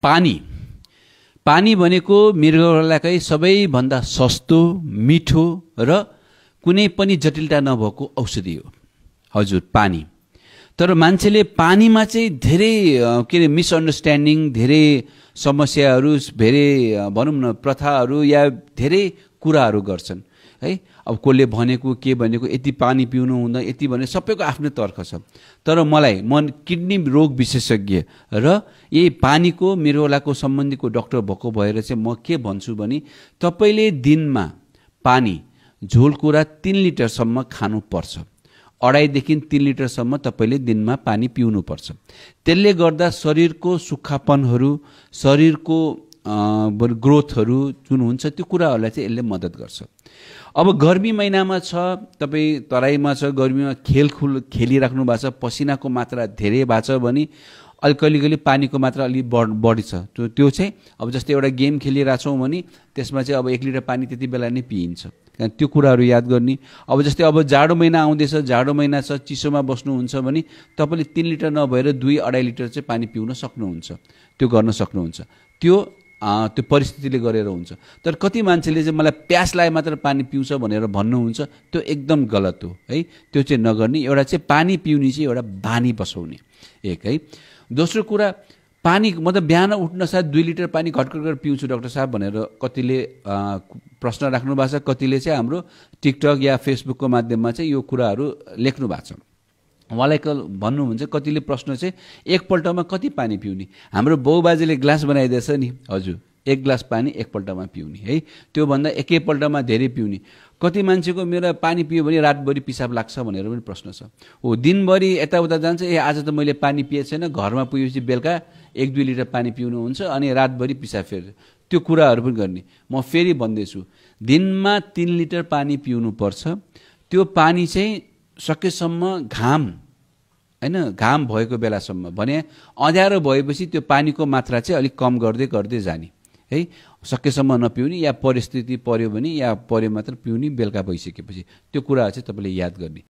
पानी भनेको मृगौलाकै सबैभन्दा सस्तो, मिठो र कुनै पनि जटिलता नभएको औषधि हो। हजुर, पानी। तर मान्छेले पानीमा चाहिँ धेरै के अरे मिसअन्डरस्ट्यान्डिङ, धेरै समस्याहरू, धेरै भनौँ न प्रथाहरू या धेरै कुराहरू गर्छन् है। अब कसले भनेको के भनेको, यति पानी पिउनु हुँदैन, यति भने सबैको आफ्नो तर्क छ। तर म किडनी रोग विशेषज्ञ र यही पानीको मृगौलाको सम्बन्धीको डाक्टर भएको भएर चाहिँ म के भन्छु भने, तपाईँले दिनमा पानी झोल कुरा 3 लिटरसम्म खानुपर्छ। 2.5 देखि 3 लिटरसम्म तपाईँले दिनमा पानी पिउनुपर्छ। त्यसले गर्दा शरीरको सुक्खापनहरू, शरीरको ग्रोथहरू जुन हुन्छ त्यो कुराहरूलाई चाहिँ यसले मद्दत गर्छ। अब गर्मी महिनामा छ, तपाईँ तराईमा छ, गर्मीमा खेलिराख्नु भएको छ, पसिनाको मात्रा धेरै भएको छ भने अलिकति पानीको मात्रा अलि बढी छ। त्यो चाहिँ अब जस्तै एउटा गेम खेलिरहेछौँ भने त्यसमा चाहिँ अब 1 लिटर पानी त्यति बेला नै पिइन्छ। त्यो कुराहरू याद गर्ने। अब जस्तै अब जाडो महिना आउँदैछ, जाडो महिना छ, चिसोमा बस्नुहुन्छ भने तपाईँले 3 लिटर नभएर 2-2.5 लिटर चाहिँ पानी पिउन सक्नुहुन्छ। त्यो गर्न सक्नुहुन्छ। त्यो परिस्थितिले गरेर हुन्छ। तर कति मान्छेले चाहिँ मलाई प्यास लागे मात्र पानी पिउँछ भनेर भन्नुहुन्छ, त्यो एकदम गलत हो है। त्यो चाहिँ नगर्ने। एउटा चाहिँ पानी पिउने चाहिँ एउटा बानी बसाउने एक है। दोस्रो कुरा, पानी मतलब बिहान उठ्न साथ 2 लिटर पानी घटघट गरेर पिउँछु डाक्टर साहब भनेर कतिले प्रश्न राख्नु भएको छ। कतिले चाहिँ हाम्रो टिकटक या फेसबुकको माध्यममा चाहिँ यो कुराहरू लेख्नु भएको छ। उहाँलाई भन्नुहुन्छ, कतिले प्रश्न चाहिँ एकपल्टमा कति पानी पिउने। हाम्रो बाउबाजेले ग्लास बनाइदिएछ नि, हजुर 1 ग्लास पानी एकपल्टमा पिउने है। त्योभन्दा एकैपल्टमा धेरै पिउने। कति मान्छेको मेरो पानी पियो भने रातभरि पिसाब लाग्छ भनेर पनि प्रश्न छ। हो, दिनभरि यताउता जान्छ, आज त मैले पानी पिएको छैन, घरमा पुगेपछि बेलुका 1-2 लिटर पानी पिउनुहुन्छ अनि रातभरि पिसाब फेर्छ। त्यो कुराहरू पनि गर्ने। म फेरि भन्दैछु, दिनमा 3 लिटर पानी पिउनुपर्छ। त्यो पानी चाहिँ सकेसम्म घाम भएको बेलासम्म भने अँध्यारो भएपछि त्यो पानीको मात्रा चाहिँ अलिक कम गर्दै गर्दै जाने है। सकेसम्म नपिउने, या परिस्थिति पर्यो भने या पर्यो मात्र पिउने, बेलुका भइसकेपछि। त्यो कुरा चाहिँ तपाईँले याद गर्ने।